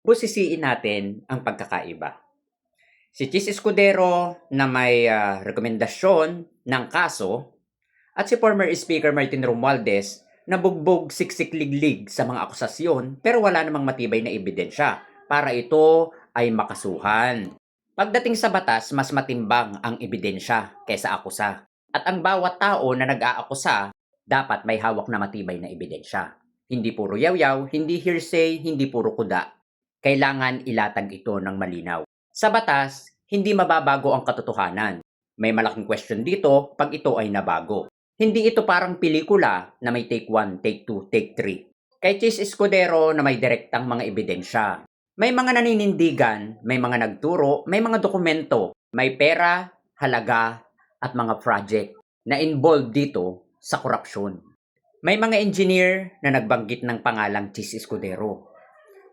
Busisiin natin ang pagkakaiba. Si Chis Escudero na may rekomendasyon ng kaso at si former Speaker Martin Romualdez na bugbog siksik-liglig sa mga akusasyon pero wala namang matibay na ebidensya para ito ay makasuhan. Pagdating sa batas, mas matimbang ang ebidensya kaysa akusa. At ang bawat tao na nag-aakusa dapat may hawak na matibay na ebidensya. Hindi puro yaw-yaw, hindi hearsay, hindi puro kuda. Kailangan ilatag ito ng malinaw. Sa batas, hindi mababago ang katotohanan. May malaking question dito pag ito ay nabago. Hindi ito parang pelikula na may take 1, take 2, take 3. Kay Chis Escudero na may direktang mga ebidensya. May mga naninindigan, may mga nagturo, may mga dokumento, may pera, halaga, at mga project na involved dito sa korupsyon. May mga engineer na nagbanggit ng pangalang Chis Escudero.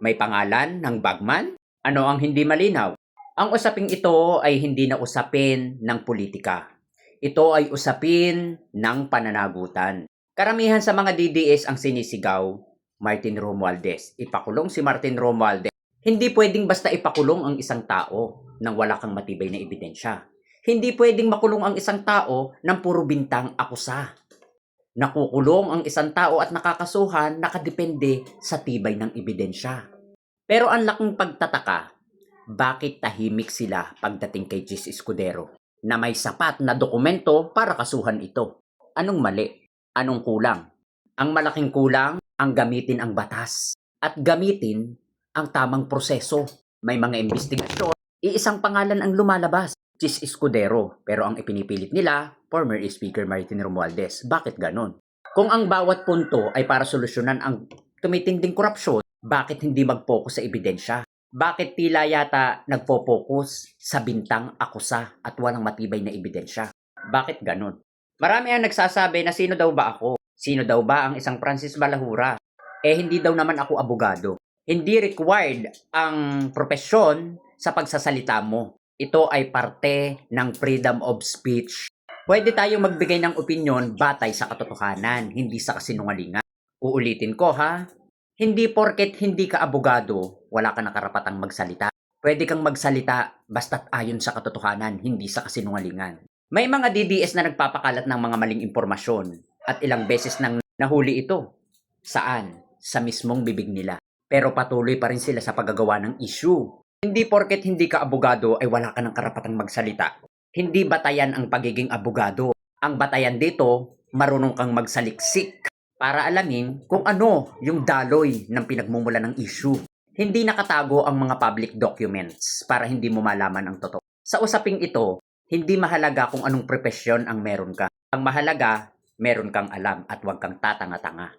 May pangalan ng bagman? Ano ang hindi malinaw? Ang usaping ito ay hindi na usapin ng politika. Ito ay usapin ng pananagutan. Karamihan sa mga DDS ang sinisigaw, Martin Romualdez. Ipakulong si Martin Romualdez. Hindi pwedeng basta ipakulong ang isang tao nang wala kang matibay na ebidensya. Hindi pwedeng makulong ang isang tao ng puro bintang akusa. Nakukulong ang isang tao at nakakasuhan nakadepende sa tibay ng ebidensya. Pero ang laking pagtataka, bakit tahimik sila pagdating kay Chis Escudero na may sapat na dokumento para kasuhan ito? Anong mali? Anong kulang? Ang malaking kulang ang gamitin ang batas at gamitin ang tamang proseso. May mga investigasyon, iisang pangalan ang lumalabas, Chis Escudero, pero ang ipinipilit nila, former Speaker Martin Romualdez. Bakit ganon? Kung ang bawat punto ay para solusyonan ang tumitinding korupsyon, bakit hindi mag-focus sa ebidensya? Bakit tila yata nagpo-focus sa bintang akusa at walang matibay na ebidensya? Bakit ganon? Marami ang nagsasabi na sino daw ba ako? Sino daw ba ang isang Francis Balahura? Hindi daw naman ako abogado. Hindi required ang propesyon sa pagsasalita mo. Ito ay parte ng freedom of speech. Pwede tayong magbigay ng opinyon batay sa katotohanan, hindi sa kasinungalingan. Uulitin ko ha, hindi porket hindi ka abogado, wala ka na karapatang magsalita. Pwede kang magsalita basta't ayon sa katotohanan, hindi sa kasinungalingan. May mga DDS na nagpapakalat ng mga maling impormasyon at ilang beses nang nahuli ito. Saan? Sa mismong bibig nila. Pero patuloy pa rin sila sa paggagawa ng issue. Hindi porket hindi ka abogado ay wala ka ng karapatang magsalita. Hindi batayan ang pagiging abogado. Ang batayan dito, marunong kang magsaliksik para alamin kung ano yung daloy ng pinagmumula ng issue. Hindi nakatago ang mga public documents para hindi mo malaman ang totoo. Sa usaping ito, hindi mahalaga kung anong profesyon ang meron ka. Ang mahalaga, meron kang alam at huwag kang tatanga-tanga.